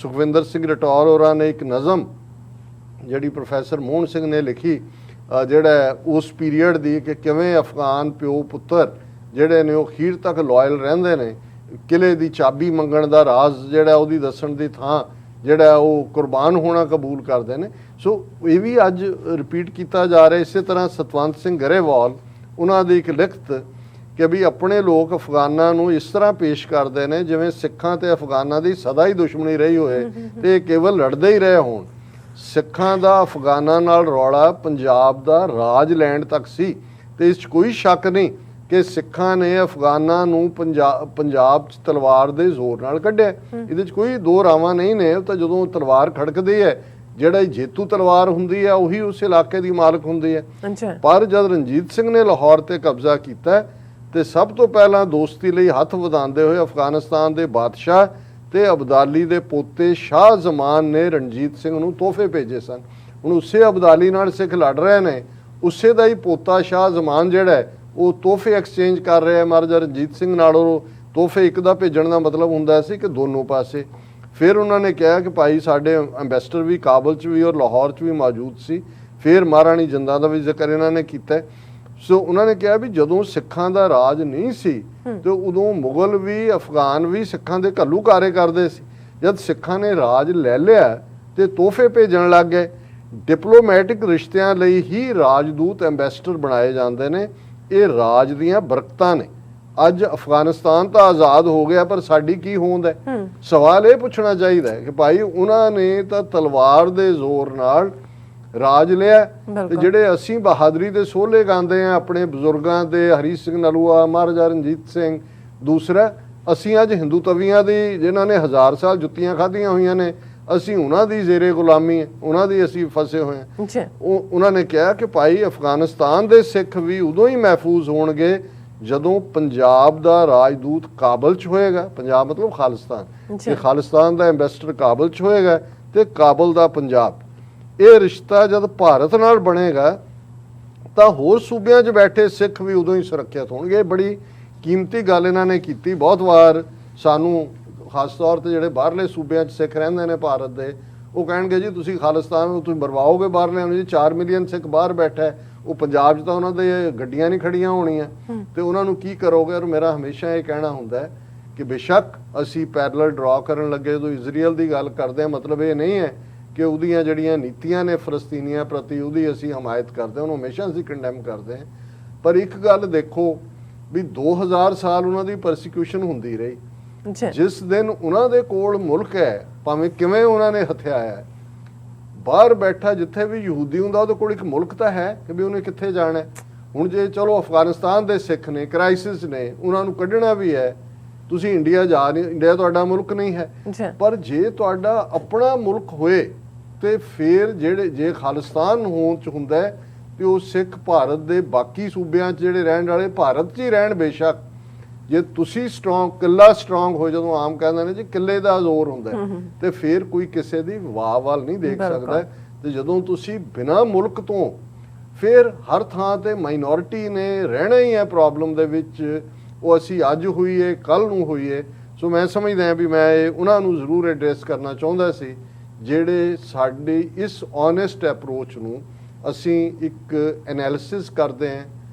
ਸੁਖਵਿੰਦਰ ਸਿੰਘ ਰਟੌਰ ਹੋਰਾਂ ਨੇ ਇੱਕ ਨਜ਼ਮ ਜਿਹੜੀ ਪ੍ਰੋਫੈਸਰ ਮੋਹਨ ਸਿੰਘ ਨੇ ਲਿਖੀ ਜਿਹੜਾ ਉਸ ਪੀਰੀਅਡ ਦੀ ਕਿ ਕਿਵੇਂ ਅਫਗਾਨ ਪਿਓ ਪੁੱਤਰ ਜਿਹੜੇ ਨੇ ਉਹ ਅਖੀਰ ਤੱਕ ਲਾਇਲ ਰਹਿੰਦੇ ਨੇ, ਕਿਲੇ ਦੀ ਚਾਬੀ ਮੰਗਣ ਦਾ ਰਾਜ਼ ਜਿਹੜਾ ਉਹਦੀ ਦੱਸਣ ਦੀ ਥਾਂ ਜਿਹੜਾ ਉਹ ਕੁਰਬਾਨ ਹੋਣਾ ਕਬੂਲ ਕਰਦੇ ਨੇ। ਸੋ ਇਹ ਵੀ ਅੱਜ ਰਿਪੀਟ ਕੀਤਾ ਜਾ ਰਿਹਾ। ਇਸੇ ਤਰ੍ਹਾਂ ਸਤਵੰਤ ਸਿੰਘ ਗਰੇਵਾਲ ਉਹਨਾਂ ਦੀ ਇੱਕ ਲਿਖਤ ਕਿ ਵੀ ਆਪਣੇ ਲੋਕ ਅਫਗਾਨਾਂ ਨੂੰ ਇਸ ਤਰ੍ਹਾਂ ਪੇਸ਼ ਕਰਦੇ ਨੇ ਜਿਵੇਂ ਸਿੱਖਾਂ ਤੇ ਅਫਗਾਨਾਂ ਦੀ ਸਦਾ ਹੀ ਦੁਸ਼ਮਣੀ ਰਹੀ ਹੋਏ ਤੇ ਕੇਵਲ ਲੜਦੇ ਹੀ ਰਹੇ ਹੋਣ। ਸਿੱਖਾਂ ਦਾ ਅਫਗਾਨਾਂ ਨਾਲ ਰੌਲਾ ਪੰਜਾਬ ਦਾ ਰਾਜ ਲੈਣ ਤੱਕ ਸੀ ਤੇ ਇਸ 'ਚ ਕੋਈ ਸ਼ੱਕ ਨਹੀਂ ਕਿ ਸਿੱਖਾਂ ਨੇ ਅਫਗਾਨਾਂ ਨੂੰ ਪੰਜਾਬ 'ਚ ਤਲਵਾਰ ਦੇ ਜ਼ੋਰ ਨਾਲ ਕੱਢਿਆ। ਇਹਦੇ 'ਚ ਕੋਈ ਦੋ ਰਾਵਾਂ ਨਹੀਂ ਨੇ। ਤਾਂ ਜਦੋਂ ਤਲਵਾਰ ਖੜਕਦੀ ਹੈ, ਜਿਹੜਾ ਜੇਤੂ ਤਲਵਾਰ ਹੁੰਦੀ ਹੈ ਉਹੀ ਉਸ ਇਲਾਕੇ ਦੀ ਮਾਲਕ ਹੁੰਦੀ ਹੈ। ਪਰ ਜਦ ਰਣਜੀਤ ਸਿੰਘ ਨੇ ਲਾਹੌਰ ਤੇ ਕਬਜ਼ਾ ਕੀਤਾ ਤੇ ਸਭ ਤੋਂ ਪਹਿਲਾਂ ਦੋਸਤੀ ਲਈ ਹੱਥ ਵਧਾਉਂਦੇ ਹੋਏ ਅਫਗਾਨਿਸਤਾਨ ਦੇ ਬਾਦਸ਼ਾਹ ਤੇ ਅਬਦਾਲੀ ਦੇ ਪੋਤੇ ਸ਼ਾਹ ਜ਼ਮਾਨ ਨੇ ਰਣਜੀਤ ਸਿੰਘ ਨੂੰ ਤੋਹਫੇ ਭੇਜੇ ਸਨ। ਹੁਣ ਉਸੇ ਅਬਦਾਲੀ ਨਾਲ ਸਿੱਖ ਲੜ ਰਹੇ ਨੇ, ਉਸੇ ਦਾ ਹੀ ਪੋਤਾ ਸ਼ਾਹ ਜ਼ਮਾਨ ਜਿਹੜਾ ਹੈ ਉਹ ਤੋਹਫੇ ਐਕਸਚੇਂਜ ਕਰ ਰਿਹਾ ਮਹਾਰਾਜਾ ਰਣਜੀਤ ਸਿੰਘ ਨਾਲ। ਉਹ ਤੋਹਫੇ ਇੱਕ ਦਾ ਭੇਜਣ ਦਾ ਮਤਲਬ ਹੁੰਦਾ ਸੀ ਕਿ ਦੋਨੋਂ ਪਾਸੇ। ਫਿਰ ਉਹਨਾਂ ਨੇ ਕਿਹਾ ਕਿ ਭਾਈ ਸਾਡੇ ਐਂਬੈਸਡਰ ਵੀ ਕਾਬਲ 'ਚ ਵੀ ਔਰ ਲਾਹੌਰ 'ਚ ਵੀ ਮੌਜੂਦ ਸੀ। ਫਿਰ ਮਹਾਰਾਣੀ ਜਿੰਦਾਂ ਦਾ ਵੀ ਜ਼ਿਕਰ ਇਹਨਾਂ ਨੇ ਕੀਤਾ। ਸੋ ਉਹਨਾਂ ਨੇ ਕਿਹਾ ਵੀ ਜਦੋਂ ਸਿੱਖਾਂ ਦਾ ਰਾਜ ਨਹੀਂ ਸੀ ਤੇ ਉਦੋਂ ਮੁਗਲ ਵੀ ਅਫਗਾਨ ਵੀ ਸਿੱਖਾਂ ਦੇ ਘੱਲੂਘਾਰੇ ਕਰਦੇ ਸੀ। ਜਦ ਸਿੱਖਾਂ ਨੇ ਰਾਜ ਲੈ ਲਿਆ ਤੇ ਤੋਹਫੇ ਭੇਜਣ ਲੱਗ ਗਏ। ਡਿਪਲੋਮੈਟਿਕ ਰਿਸ਼ਤਿਆਂ ਲਈ ਹੀ ਰਾਜਦੂਤ ਐਂਬੈਸਡਰ ਬਣਾਏ ਜਾਂਦੇ ਨੇ। ਇਹ ਰਾਜ ਦੀਆਂ ਬਰਕਤਾਂ ਨੇ। ਅੱਜ ਅਫਗਾਨਿਸਤਾਨ ਤਾਂ ਆਜ਼ਾਦ ਹੋ ਗਿਆ ਪਰ ਸਾਡੀ ਕੀ ਹੋਂਦ ਹੈ? ਸਵਾਲ ਇਹ ਪੁੱਛਣਾ ਚਾਹੀਦਾ ਹੈ ਕਿ ਭਾਈ ਉਹਨਾਂ ਨੇ ਤਾਂ ਤਲਵਾਰ ਦੇ ਜ਼ੋਰ ਨਾਲ ਰਾਜ ਲਿਆ ਤੇ ਜਿਹੜੇ ਅਸੀਂ ਬਹਾਦਰੀ ਦੇ ਸੋਹਲੇ ਗਾਉਂਦੇ ਆ ਆਪਣੇ ਬਜ਼ੁਰਗਾਂ ਦੇ, ਹਰੀ ਸਿੰਘ ਨਲੂਆ, ਮਹਾਰਾਜਾ ਰਣਜੀਤ ਸਿੰਘ, ਦੂਸਰਾ ਅਸੀਂ ਅੱਜ ਹਿੰਦੂ ਤਵੀਆਂ ਦੀ ਜਿਨ੍ਹਾਂ ਨੇ 1000 ਸਾਲ ਜੁੱਤੀਆਂ ਖਾਧੀਆਂ ਹੋਈਆਂ ਨੇ, ਅਸੀਂ ਉਹਨਾਂ ਦੀ ਜ਼ੇਰੇ ਗੁਲਾਮੀ ਹੈ, ਉਹਨਾਂ ਦੀ ਅਸੀਂ ਫਸੇ ਹੋਏ ਹਾਂ। ਉਹਨਾਂ ਨੇ ਕਿਹਾ ਕਿ ਭਾਈ ਅਫਗਾਨਿਸਤਾਨ ਦੇ ਸਿੱਖ ਵੀ ਉਦੋਂ ਹੀ ਮਹਿਫੂਜ਼ ਹੋਣਗੇ ਜਦੋਂ ਪੰਜਾਬ ਦਾ ਰਾਜਦੂਤ ਕਾਬਲ 'ਚ ਹੋਏਗਾ। ਪੰਜਾਬ ਮਤਲਬ ਖਾਲਿਸਤਾਨ, ਤੇ ਖਾਲਿਸਤਾਨ ਦਾ ਐਂਬੈਸਡਰ ਕਾਬਲ 'ਚ ਹੋਏਗਾ ਤੇ ਕਾਬਲ ਦਾ ਪੰਜਾਬ। ਇਹ ਰਿਸ਼ਤਾ ਜਦ ਭਾਰਤ ਨਾਲ ਬਣੇਗਾ ਤਾਂ ਹੋਰ ਸੂਬਿਆਂ 'ਚ ਬੈਠੇ ਸਿੱਖ ਵੀ ਉਦੋਂ ਹੀ ਸੁਰੱਖਿਅਤ ਹੋਣਗੇ। ਇਹ ਬੜੀ ਕੀਮਤੀ ਗੱਲ ਇਹਨਾਂ ਨੇ ਕੀਤੀ। ਬਹੁਤ ਵਾਰ ਸਾਨੂੰ ਖਾਸ ਤੌਰ ਤੇ ਜਿਹੜੇ ਬਾਹਰਲੇ ਸੂਬਿਆਂ 'ਚ ਸਿੱਖ ਰਹਿੰਦੇ ਨੇ ਭਾਰਤ ਦੇ, ਉਹ ਕਹਿਣਗੇ ਜੀ ਤੁਸੀਂ ਖਾਲਿਸਤਾਨ ਨੂੰ ਤੁਸੀਂ ਮਰਵਾਓਗੇ ਬਾਹਰਲਿਆਂ ਨੂੰ। ਜੀ 4 ਮਿਲੀਅਨ ਸਿੱਖ ਬਾਹਰ ਬੈਠਾ ਹੈ, ਉਹ ਪੰਜਾਬ 'ਚ ਤਾਂ ਉਹਨਾਂ ਦੇ ਗੱਡੀਆਂ ਨਹੀਂ ਖੜੀਆਂ ਹੋਣੀਆਂ ਤੇ ਉਹਨਾਂ ਨੂੰ ਕੀ ਕਰੋਗੇ? ਔਰ ਮੇਰਾ ਹਮੇਸ਼ਾ ਇਹ ਕਹਿਣਾ ਹੁੰਦਾ ਹੈ ਕਿ ਬੇਸ਼ੱਕ ਅਸੀਂ ਪੈਰਲਲ ਡਰਾ ਕਰਨ ਲੱਗੇ ਜਦੋਂ ਇਜ਼ਰਾਈਲ ਦੀ ਗੱਲ ਕਰਦੇ ਹਾਂ, ਮਤਲਬ ਇਹ ਨਹੀਂ ਹੈ ਕਿ ਉਹਦੀਆਂ ਜਿਹੜੀਆਂ ਨੀਤੀਆਂ ਨੇ ਫਲਸਤੀਨੀਆਂ ਪ੍ਰਤੀ ਉਹਦੀ ਅਸੀਂ ਹਮਾਇਤ ਕਰਦੇ ਹਾਂ, ਉਹਨੂੰ ਹਮੇਸ਼ਾ ਅਸੀਂ ਕੰਡੈਮ ਕਰਦੇ ਹਾਂ। ਪਰ ਇੱਕ ਗੱਲ ਦੇਖੋ ਵੀ 2000 ਸਾਲ ਉਹਨਾਂ ਦੀ ਪਰਸੀਕਿਊਸ਼ਨ ਹੁੰਦੀ ਰਹੀ। ਜਿਸ ਦਿਨ ਉਹਨਾਂ ਦੇ ਕੋਲ ਮੁਲਕ ਹੈ, ਭਾਵੇਂ ਕਿਵੇਂ ਉਹਨਾਂ ਨੇ ਹਥਿਆਇਆ ਹੈ, ਬਾਹਰ ਬੈਠਾ ਜਿੱਥੇ ਵੀ ਯਹੂਦੀ ਹੁੰਦਾ ਉਹਦੇ ਕੋਲ ਇੱਕ ਮੁਲਕ ਤਾਂ ਹੈ ਕਿ ਵੀ ਉਹਨੇ ਕਿੱਥੇ ਜਾਣਾ। ਹੁਣ ਜੇ ਚਲੋ ਅਫਗਾਨਿਸਤਾਨ ਦੇ ਸਿੱਖ ਨੇ, ਕ੍ਰਾਈਸਿਸ ਨੇ, ਉਹਨਾਂ ਨੂੰ ਕੱਢਣਾ ਵੀ ਹੈ, ਤੁਸੀਂ ਇੰਡੀਆ ਜਾ ਨਹੀਂ, ਇੰਡੀਆ ਤੁਹਾਡਾ ਮੁਲਕ ਨਹੀਂ ਹੈ। ਪਰ ਜੇ ਤੁਹਾਡਾ ਆਪਣਾ ਮੁਲਕ ਹੋਏ ਤੇ ਫਿਰ ਜੇ ਖਾਲਿਸਤਾਨ ਹੋਣ 'ਚ ਹੁੰਦਾ ਤੇ ਉਹ ਸਿੱਖ ਭਾਰਤ ਦੇ ਬਾਕੀ ਸੂਬਿਆਂ 'ਚ ਜਿਹੜੇ ਰਹਿਣ ਵਾਲੇ ਭਾਰਤ 'ਚ ਹੀ ਰਹਿਣ। ਬੇਸ਼ੱਕ ਜੇ ਤੁਸੀਂ ਕਿੱਲਾ ਸਟਰੋਂਗ ਹੋ, ਜਦੋਂ ਆਮ ਕਹਿੰਦੇ ਨੇ ਜੀ ਕਿੱਲੇ ਦਾ ਜ਼ੋਰ ਹੁੰਦਾ ਤੇ ਫਿਰ ਕੋਈ ਕਿਸੇ ਦੀ ਵਾਹ ਵੱਲ ਨਹੀਂ ਦੇਖ ਸਕਦਾ। ਤੇ ਜਦੋਂ ਤੁਸੀਂ ਬਿਨਾਂ ਮੁਲਕ ਤੋਂ ਫਿਰ ਹਰ ਥਾਂ ਤੇ ਮਾਈਨੋਰਿਟੀ ਨੇ ਰਹਿਣਾ ਹੀ ਹੈ ਪ੍ਰੋਬਲਮ ਦੇ ਵਿੱਚ, ਉਹ ਅਸੀਂ ਅੱਜ ਹੋਈਏ ਕੱਲ ਨੂੰ ਹੋਈਏ। ਸੋ ਮੈਂ ਸਮਝਦਾ ਵੀ ਮੈਂ ਉਹਨਾਂ ਨੂੰ ਜ਼ਰੂਰ ਐਡਰੈਸ ਕਰਨਾ ਚਾਹੁੰਦਾ ਸੀ ਜਿਹੜੇ ਸਾਡੀ ਇਸ ਓਨੈਸਟ ਅਪਰੋਚ ਨੂੰ ਅਸੀਂ ਇੱਕ ਐਨਾਲਿਸਿਸ ਕਰਦੇ ਹਾਂ।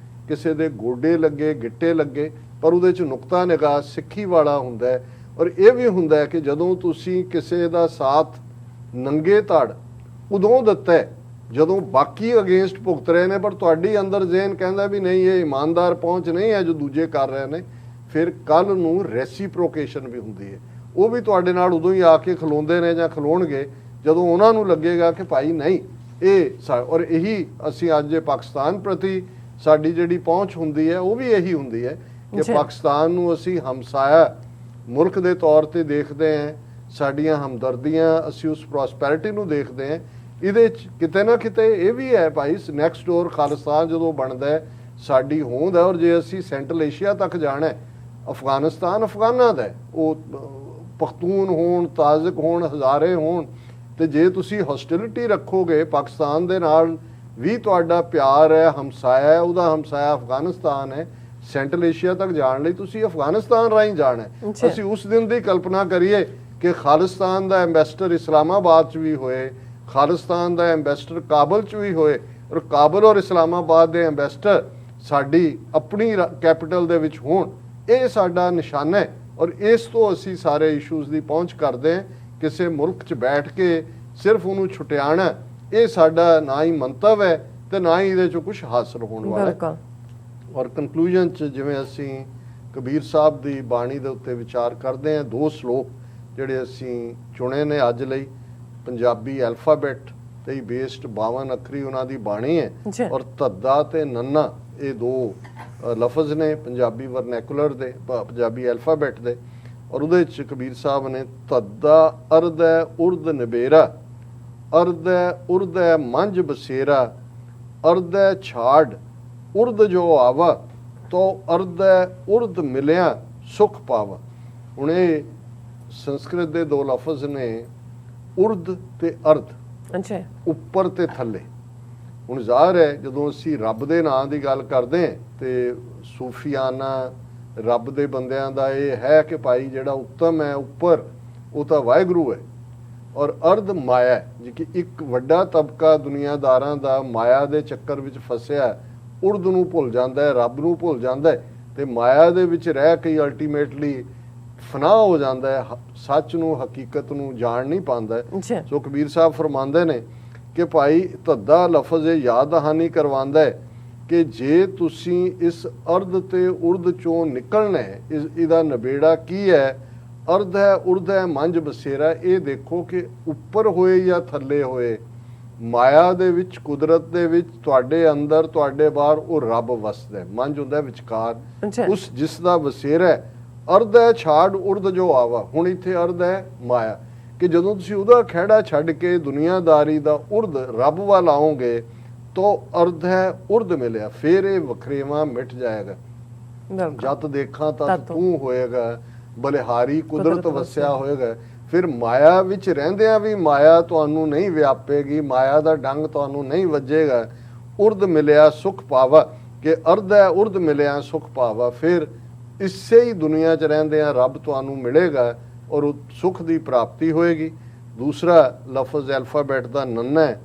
ਕਿਸੇ ਦੇ ਗੋਡੇ ਲੱਗੇ, ਗਿੱਟੇ ਲੱਗੇ, ਪਰ ਉਹਦੇ 'ਚ ਨੁਕਤਾ ਨਿਗਾਹ ਸਿੱਖੀ ਵਾਲਾ ਹੁੰਦਾ ਹੈ। ਔਰ ਇਹ ਵੀ ਹੁੰਦਾ ਹੈ ਕਿ ਜਦੋਂ ਤੁਸੀਂ ਕਿਸੇ ਦਾ ਸਾਥ ਨੰਗੇ ਧੜ ਉਦੋਂ ਦਿੱਤਾ ਜਦੋਂ ਬਾਕੀ ਅਗੇਂਸਟ ਭੁਗਤ ਰਹੇ ਨੇ, ਪਰ ਤੁਹਾਡੀ ਅੰਦਰ ਜ਼ਿਹਨ ਕਹਿੰਦਾ ਵੀ ਨਹੀਂ ਇਹ ਇਮਾਨਦਾਰ ਪਹੁੰਚ ਨਹੀਂ ਹੈ ਜੋ ਦੂਜੇ ਕਰ ਰਹੇ ਨੇ, ਫਿਰ ਕੱਲ ਨੂੰ ਰੈਸੀਪ੍ਰੋਕੇਸ਼ਨ ਵੀ ਹੁੰਦੀ ਹੈ। ਉਹ ਵੀ ਤੁਹਾਡੇ ਨਾਲ ਉਦੋਂ ਹੀ ਆ ਕੇ ਖਲੋਂਦੇ ਨੇ ਜਾਂ ਖਲੋਣਗੇ ਜਦੋਂ ਉਹਨਾਂ ਨੂੰ ਲੱਗੇਗਾ ਕਿ ਭਾਈ ਨਹੀਂ ਇਹ। ਔਰ ਇਹੀ ਅਸੀਂ ਅੱਜ ਜੇ ਪਾਕਿਸਤਾਨ ਪ੍ਰਤੀ ਸਾਡੀ ਜਿਹੜੀ ਪਹੁੰਚ ਹੁੰਦੀ ਹੈ ਉਹ ਵੀ ਇਹੀ ਹੁੰਦੀ ਹੈ ਕਿ ਪਾਕਿਸਤਾਨ ਨੂੰ ਅਸੀਂ ਹਮਸਾਇਆ ਮੁਲਕ ਦੇ ਤੌਰ ਤੇ ਦੇਖਦੇ ਹਾਂ, ਸਾਡੀਆਂ ਹਮਦਰਦੀਆਂ ਅਸੀਂ ਉਸ ਪ੍ਰੋਸਪੈਰਿਟੀ ਨੂੰ ਦੇਖਦੇ ਹਾਂ। ਇਹਦੇ 'ਚ ਕਿਤੇ ਨਾ ਕਿਤੇ ਇਹ ਵੀ ਹੈ ਭਾਈ ਨੈਕਸਟ ਡੋਰ ਖਾਲਿਸਤਾਨ ਜਦੋਂ ਬਣਦਾ ਹੈ ਸਾਡੀ ਹੋਂਦ ਹੈ। ਔਰ ਜੇ ਅਸੀਂ ਸੈਂਟਰਲ ਏਸ਼ੀਆ ਤੱਕ ਜਾਣਾ, ਅਫਗਾਨਿਸਤਾਨ ਅਫਗਾਨਾਂ ਦਾ, ਉਹ ਪਖਤੂਨ ਹੋਣ, ਤਾਜ਼ਕ ਹੋਣ, ਹਜ਼ਾਰੇ ਹੋਣ, ਤੇ ਜੇ ਤੁਸੀਂ ਹੌਸਟਿਲਿਟੀ ਰੱਖੋਗੇ ਪਾਕਿਸਤਾਨ ਦੇ ਨਾਲ ਵੀ ਤੁਹਾਡਾ ਪਿਆਰ ਹੈ, ਹਮਸਾਇਆ ਹੈ, ਉਹਦਾ ਹਮਸਾਇਆ ਅਫਗਾਨਿਸਤਾਨ ਹੈ, ਸੈਂਟਰਲ ਏਸ਼ੀਆ ਤੱਕ ਜਾਣ ਲਈ ਤੁਸੀਂ ਅਫਗਾਨਿਸਤਾਨ ਰਾਹੀਂ ਜਾਣਾ ਹੈ। ਅਸੀਂ ਉਸ ਦਿਨ ਦੀ ਕਲਪਨਾ ਕਰੀਏ ਕਿ ਖਾਲਿਸਤਾਨ ਦਾ ਐਂਬੈਸਡਰ ਇਸਲਾਮਾਬਾਦ 'ਚ ਵੀ ਹੋਏ, ਖਾਲਿਸਤਾਨ ਦਾ ਐਂਬੈਸਡਰ ਕਾਬਲ 'ਚ ਵੀ ਹੋਏ, ਔਰ ਕਾਬਲ ਔਰ ਇਸਲਾਮਾਬਾਦ ਦੇ ਐਂਬੈਸਡਰ ਸਾਡੀ ਆਪਣੀ ਕੈਪੀਟਲ ਦੇ ਵਿੱਚ ਹੋਣ। ਇਹ ਸਾਡਾ ਨਿਸ਼ਾਨਾ ਹੈ ਔਰ ਇਸ ਤੋਂ ਅਸੀਂ ਸਾਰੇ ਇਸ਼ੂਜ਼ ਦੀ ਪਹੁੰਚ ਕਰਦੇ ਹਾਂ। ਕਿਸੇ ਮੁਲਕ 'ਚ ਬੈਠ ਕੇ ਸਿਰਫ ਉਹਨੂੰ ਛੁਟਿਆਣਾ, ਇਹ ਸਾਡਾ ਨਾ ਹੀ ਮੰਤਵ ਹੈ ਤੇ ਨਾ ਹੀ ਇਹਦੇ 'ਚੋਂ ਕੁਝ ਹਾਸਲ ਹੋਣ ਵਾਲਾ ਹੈ। ਔਰ ਕਨਕਲੂਜਨ 'ਚ ਜਿਵੇਂ ਅਸੀਂ ਕਬੀਰ ਸਾਹਿਬ ਦੀ ਬਾਣੀ ਦੇ ਉੱਤੇ ਵਿਚਾਰ ਕਰਦੇ ਹਾਂ, 2 ਸ਼ਲੋਕ ਜਿਹੜੇ ਅਸੀਂ ਚੁਣੇ ਨੇ ਅੱਜ ਲਈ, ਪੰਜਾਬੀ ਐਲਫਾਬੈਟ ਤੇ ਹੀ ਬੇਸਡ 52 ਅੱਖਰੀ ਉਹਨਾਂ ਦੀ ਬਾਣੀ ਹੈ, ਔਰ ਧੱਦਾ ਤੇ ਨੰਨਾ ਇਹ 2 ਲਫ਼ਜ਼ ਨੇ ਪੰਜਾਬੀ ਵਰਨੈਕੂਲਰ ਦੇ, ਪੰਜਾਬੀ ਐਲਫਾਬੈਟ ਦੇ। ਔਰ ਉਹਦੇ 'ਚ ਕਬੀਰ ਸਾਹਿਬ ਨੇ ਧੱਦਾ ਅਰਦੈ ਉਰਦ ਨਿਬੇਰਾ, ਅਰਦੈ ਉਰਦੈ ਮੰਝ ਬਸੇਰਾ, ਅਰਦੈ ਛਾੜ ਉਰਦ ਜੋ ਆਵਾ, ਤੋ ਅਰਦੈ ਉਰਦ ਮਿਲਿਆ ਸੁਖ ਪਾਵਾ। ਹੁਣ ਇਹ ਸੰਸਕ੍ਰਿਤ ਦੇ 2 ਲਫ਼ਜ਼ ਨੇ, ਉਰਦ ਤੇ ਅਰਦ, ਅੱਛਾ, ਉੱਪਰ ਤੇ ਥੱਲੇ। ਹੁਣ ਜ਼ਾਹਰ ਹੈ ਜਦੋਂ ਅਸੀਂ ਰੱਬ ਦੇ ਨਾਂ ਦੀ ਗੱਲ ਕਰਦੇ ਹਾਂ ਤੇ ਸੂਫੀਆਨਾ ਰੱਬ ਦੇ ਬੰਦਿਆਂ ਦਾ ਇਹ ਹੈ ਕਿ ਭਾਈ ਜਿਹੜਾ ਉੱਤਮ ਹੈ ਉੱਪਰ ਉਹ ਤਾਂ ਵਾਹਿਗੁਰੂ ਹੈ, ਔਰ ਅਰਧ ਮਾਇਆ, ਜੀ ਕਿ ਇੱਕ ਵੱਡਾ ਤਬਕਾ ਦੁਨੀਆਦਾਰਾਂ ਦਾ ਮਾਇਆ ਦੇ ਚੱਕਰ ਵਿੱਚ ਫਸਿਆ, ਉਰਦ ਨੂੰ ਭੁੱਲ ਜਾਂਦਾ ਹੈ, ਰੱਬ ਨੂੰ ਭੁੱਲ ਜਾਂਦਾ ਹੈ ਤੇ ਮਾਇਆ ਦੇ ਵਿੱਚ ਰਹਿ ਕੇ ਅਲਟੀਮੇਟਲੀ ਫਨਾ ਹੋ ਜਾਂਦਾ ਹੈ, ਸੱਚ ਨੂੰ ਹਕੀਕਤ ਨੂੰ ਜਾਣ ਨਹੀਂ ਪਾਉਂਦਾ। ਸੋ ਕਬੀਰ ਸਾਹਿਬ ਫਰਮਾਉਂਦੇ ਨੇ ਕਿ ਭਾਈ ਧੱਦਾ ਲਫ਼ਜ਼ ਇਹ ਯਾਦ ਦਹਾਨੀ ਕਰਵਾਉਂਦਾ ਹੈ ਕਿ ਜੇ ਤੁਸੀਂ ਇਸ ਅਰਧ ਤੇ ਉਰਦ ਚੋਂ ਨਿਕਲਣਾ ਹੈ, ਇਹਦਾ ਨਬੇੜਾ ਕੀ ਹੈ, ਅਰਧ ਹੈ ਉਰਦ ਹੈ ਮੰਝ ਬਸੇਰਾ, ਇਹ ਦੇਖੋ ਕਿ ਉੱਪਰ ਹੋਏ ਜਾਂ ਥੱਲੇ ਹੋਏ, ਮਾਇਆ ਦੇ ਵਿੱਚ, ਕੁਦਰਤ ਦੇ ਵਿੱਚ, ਤੁਹਾਡੇ ਅੰਦਰ ਤੁਹਾਡੇ ਬਾਹਰ ਉਹ ਰੱਬ ਵਸਦਾ। ਮੰਝ ਹੁੰਦਾ ਵਿਚਕਾਰ, ਉਸ ਜਿਸ ਦਾ ਵਸੇਰਾ ਹੈ। ਅਰਧ ਹੈ ਛਾੜ ਉਰਦ ਜੋ ਆਵਾ, ਹੁਣ ਇੱਥੇ ਅਰਧ ਹੈ ਮਾਇਆ, ਕਿ ਜਦੋਂ ਤੁਸੀਂ ਉਹਦਾ ਖਹਿੜਾ ਛੱਡ ਕੇ ਦੁਨੀਆਦਾਰੀ ਦਾ ਉਰਦ ਰੱਬ ਵੱਲ ਆਓਗੇ ਤੋ ਅਰਧ ਹੈ ਉਰਦ ਮਿਲਿਆ, ਫਿਰ ਇਹ ਵਖਰੇਵਾਂ ਮਿਟ ਜਾਏਗਾ। ਜਤ ਦੇਖਾਂ ਤਾਂ ਤੂੰ ਹੋਏਗਾ, ਬਲਿਹਾਰੀ ਕੁਦਰਤ ਵਸਿਆ ਹੋਏਗਾ। ਫਿਰ ਮਾਇਆ ਵਿੱਚ ਰਹਿੰਦਿਆਂ ਵੀ ਮਾਇਆ ਤੁਹਾਨੂੰ ਨਹੀਂ ਵਿਆਪੇਗੀ, ਮਾਇਆ ਦਾ ਡੰਗ ਤੁਹਾਨੂੰ ਨਹੀਂ ਵੱਜੇਗਾ। ਉਰਦ ਮਿਲਿਆ ਸੁਖ ਪਾਵਾ, ਕਿ ਅਰਧ ਹੈ ਉਰਦ ਮਿਲਿਆ ਸੁਖ ਪਾਵਾ, ਫਿਰ ਇਸੇ ਹੀ ਦੁਨੀਆ 'ਚ ਰਹਿੰਦਿਆਂ ਰੱਬ ਤੁਹਾਨੂੰ ਮਿਲੇਗਾ ਔਰ ਸੁਖ ਦੀ ਪ੍ਰਾਪਤੀ ਹੋਏਗੀ। ਦੂਸਰਾ ਲਫ਼ਜ਼ ਐਲਫਾਬੈਟ ਦਾ ਨੰਨਾ ਹੈ,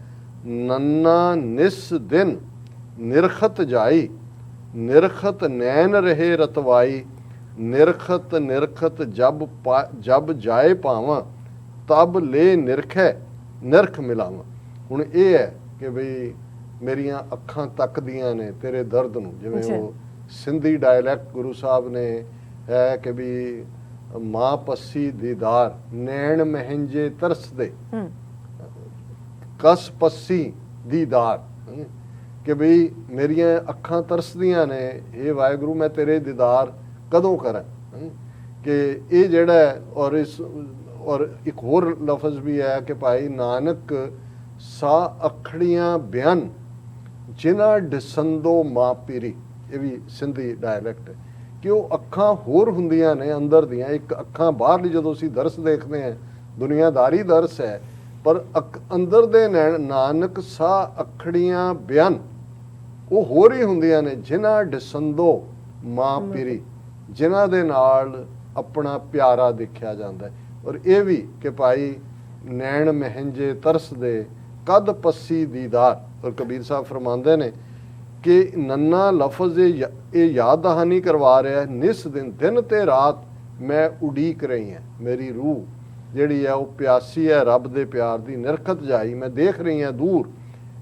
ਨੰਨਾ ਨਿਸ ਦਿਨ ਨਿਰਖਤ ਜਾਈ, ਨਿਰਖਤ ਨੈਣ ਰਹੇ ਰਤਵਾਈ, ਨਿਰਖਤ ਨਿਰਖਤ ਜਬ ਜਾਏ ਪਾਵਾਂ, ਤਬ ਲੈ ਨਿਰਖੈ ਨਿਰਖ ਮਿਲਾਵਾਂ। ਹੁਣ ਇਹ ਹੈ ਕਿ ਬਈ ਮੇਰੀਆਂ ਅੱਖਾਂ ਤੱਕਦੀਆਂ ਨੇ ਤੇਰੇ ਦਰਦ ਨੂੰ, ਜਿਵੇਂ ਉਹ ਸਿੰਧੀ ਡਾਇਲੈਕਟ ਗੁਰੂ ਸਾਹਿਬ ਨੇ ਹੈ ਕਿ ਵੀ ਮਾਂ ਪੱਸੀ ਦੀਦਾਰ, ਨੈਣ ਮਹਿੰਜੇ ਤਰਸਦੇ, ਕਸ ਪੱਸੀ ਦੀਦਾਰ, ਕਿ ਬਈ ਮੇਰੀਆਂ ਅੱਖਾਂ ਤਰਸਦੀਆਂ ਨੇ, ਇਹ ਵਾਹਿਗੁਰੂ ਮੈਂ ਤੇਰੇ ਦੀਦਾਰ ਕਦੋਂ ਕਰਾਂ। ਕਿ ਇਹ ਜਿਹੜਾ ਔਰ ਇੱਕ ਹੋਰ ਲਫ਼ਜ਼ ਵੀ ਹੈ ਕਿ ਭਾਈ ਨਾਨਕ ਸਾ ਅਖੜੀਆਂ ਬਿਆਨ ਜਿਨ੍ਹਾਂ ਡਿਸੰਦੋ ਮਾਂ ਪੀਰੀ, ਇਹ ਵੀ ਸਿੰਧੀ ਡਾਇਲੈਕਟ ਹੈ ਕਿ ਉਹ ਅੱਖਾਂ ਹੋਰ ਹੁੰਦੀਆਂ ਨੇ ਅੰਦਰ ਦੀਆਂ। ਇੱਕ ਅੱਖਾਂ ਬਾਹਰਲੀ ਜਦੋਂ ਅਸੀਂ ਦਰਸ ਦੇਖਦੇ ਹਾਂ ਦੁਨੀਆਦਾਰੀ ਦਰਸ ਹੈ, ਪਰ ਅੰਦਰ ਦੇ ਨਾਨਕ ਸਾ ਅਖੜੀਆਂ ਬਿਆਨ ਉਹ ਹੋਰ ਹੀ ਹੁੰਦੀਆਂ ਨੇ, ਜਿਨ੍ਹਾਂ ਡਿਸੰਦੋ ਮਾਂ ਪੀਰੀ, ਜਿਨ੍ਹਾਂ ਦੇ ਨਾਲ ਆਪਣਾ ਪਿਆਰਾ ਦੇਖਿਆ ਜਾਂਦਾ ਹੈ। ਔਰ ਇਹ ਵੀ ਕਿ ਭਾਈ ਨੈਣ ਮਹਿੰਜੇ ਤਰਸਦੇ, ਕਦ ਪੱਸੀ ਦੀਦਾਰ। ਔਰ ਕਬੀਰ ਸਾਹਿਬ ਫਰਮਾਉਂਦੇ ਨੇ ਕਿ ਨੰਨਾ ਲਫ਼ਜ਼ ਇਹ ਯਾਦ ਦਹਾਨੀ ਕਰਵਾ ਰਿਹਾ ਹੈ, ਨਿਸ ਦਿਨ, ਦਿਨ ਤੇ ਰਾਤ ਮੈਂ ਉਡੀਕ ਰਹੀ ਹਾਂ, ਮੇਰੀ ਰੂਹ ਜਿਹੜੀ ਹੈ ਉਹ ਪਿਆਸੀ ਹੈ ਰੱਬ ਦੇ ਪਿਆਰ ਦੀ। ਨਿਰਖਤ ਜਾਈ, ਮੈਂ ਦੇਖ ਰਹੀ ਹਾਂ ਦੂਰ,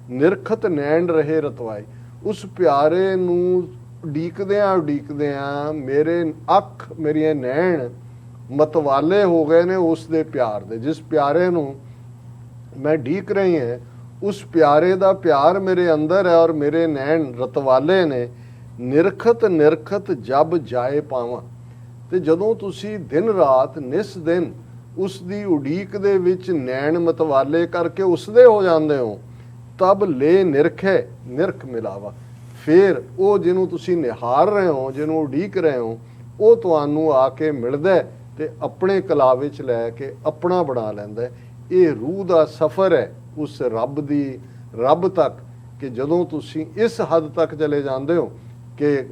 ਨਿਰਖਤ ਨੈਣ ਰਹੇ ਰਤਵਾਈ, ਉਸ ਪਿਆਰੇ ਨੂੰ ਉਡੀਕਦਿਆਂ ਮੇਰੇ ਅੱਖ, ਮੇਰੀਆਂ ਨੈਣ ਮਤਵਾਲੇ ਹੋ ਗਏ ਨੇ ਉਸ ਦੇ ਪਿਆਰ ਦੇ। ਜਿਸ ਪਿਆਰੇ ਨੂੰ ਮੈਂ ਉਡੀਕ ਰਹੀ ਹਾਂ ਉਸ ਪਿਆਰੇ ਦਾ ਪਿਆਰ ਮੇਰੇ ਅੰਦਰ ਹੈ ਔਰ ਮੇਰੇ ਨੈਣ ਰਤਵਾਲੇ ਨੇ। ਨਿਰਖਤ ਨਿਰਖਤ ਜਬ ਜਾਏ ਪਾਵਾਂ, ਤੇ ਜਦੋਂ ਤੁਸੀਂ ਦਿਨ ਰਾਤ ਨਿਸ ਦਿਨ ਉਸ ਦੀ ਉਡੀਕ ਦੇ ਵਿੱਚ ਨੈਣ ਮਤਵਾਲੇ ਕਰਕੇ ਉਸਦੇ ਹੋ ਜਾਂਦੇ ਹੋ, ਤਬ ਲੈ ਨਿਰਖੈ ਨਿਰਖ ਮਿਲਾਵਾ, ਫਿਰ ਉਹ ਜਿਹਨੂੰ ਤੁਸੀਂ ਨਿਹਾਰ ਰਹੇ ਹੋ, ਜਿਹਨੂੰ ਉਡੀਕ ਰਹੇ ਹੋ, ਉਹ ਤੁਹਾਨੂੰ ਆ ਕੇ ਮਿਲਦਾ ਤੇ ਆਪਣੇ ਕਲਾਵੇ 'ਚ ਲੈ ਕੇ ਆਪਣਾ ਬਣਾ ਲੈਂਦਾ। ਇਹ ਰੂਹ ਦਾ ਸਫ਼ਰ ਹੈ ਉਸ ਰੱਬ ਤੱਕ, ਕਿ ਜਦੋਂ ਤੁਸੀਂ ਇਸ ਹੱਦ ਤੱਕ ਚਲੇ ਜਾਂਦੇ ਹੋ ਕਿ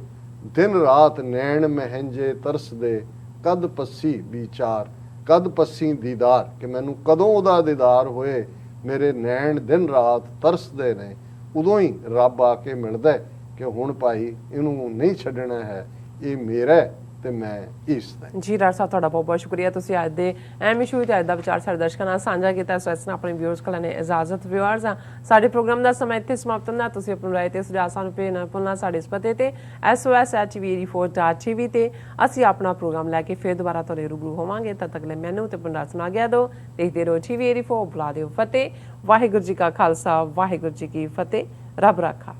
ਦਿਨ ਰਾਤ ਨੈਣ ਮਹਿੰਜੇ ਤਰਸਦੇ, ਕਦ ਪੱਸੀ ਵਿਚਾਰ, ਕਦ ਪੱਸੀ ਦੀਦਾਰ, ਕਿ ਮੈਨੂੰ ਕਦੋਂ ਉਹਦਾ ਦੀਦਾਰ ਹੋਏ, ਮੇਰੇ ਨੈਣ ਦਿਨ ਰਾਤ ਤਰਸਦੇ ਨੇ, ਉਦੋਂ ਹੀ ਰੱਬ ਆ ਕੇ ਮਿਲਦਾ ਕਿ ਹੁਣ ਭਾਈ ਇਹਨੂੰ ਨਹੀਂ ਛੱਡਣਾ ਹੈ, ਇਹ ਮੇਰਾ ਤੇ ਮੈਂ ਇਸ ਦਾ। ਜੀ ਡਾਕਟਰ ਸਾਹਿਬ ਤੁਹਾਡਾ ਬਹੁਤ ਬਹੁਤ ਸ਼ੁਕਰੀਆ, ਤੁਸੀਂ ਅੱਜ ਦੇ ਅਹਿਮ ਇਸ਼ੂ ਤੇ ਅੱਜ ਦਾ ਵਿਚਾਰ ਸਾਡੇ ਦਰਸ਼ਕਾਂ ਨਾਲ ਸਾਂਝਾ ਕੀਤਾ। ਸੋ ਇਸ ਨਾਲ ਆਪਣੇ ਵਿਊਅਰਸ ਕੋਲ ਨੇ ਇਜਾਜ਼ਤ। ਵਿਊਅਰਸ ਸਾਡੇ ਪ੍ਰੋਗਰਾਮ ਦਾ ਸਮਾਂ ਇੱਥੇ ਸਮਾਪਤ ਹੁੰਦਾ। ਤੁਸੀਂ ਆਪਣੀ ਰਾਏ ਤੇ ਸੁਝਾਅ ਸਾਨੂੰ ਭੇਜਣਾ ਭੁੱਲਣਾ ਸਾਡੇ ਇਸ ਪਤੇ ਤੇ sos@tv84.tv ਤੇ ਅਸੀਂ ਆਪਣਾ ਪ੍ਰੋਗਰਾਮ ਲੈ ਕੇ ਫਿਰ ਦੁਬਾਰਾ ਤੁਹਾਡੇ ਰੂਬਰੂ ਹੋਵਾਂਗੇ। ਤਦ ਤੱਕ ਲਈ ਮੈਨੂੰ ਤੇ ਪੰਡਾ ਸੁਣਾ ਗਿਆ ਦੋ। ਦੇਖਦੇ ਰਹੋ TV84। ਬੁਲਾ ਦਿਓ ਫਤਿਹ। ਵਾਹਿਗੁਰੂ ਜੀ ਕਾ ਖਾਲਸਾ, ਵਾਹਿਗੁਰੂ ਜੀ ਕੀ ਫਤਿਹ। ਰੱਬ ਰਾਖਾ।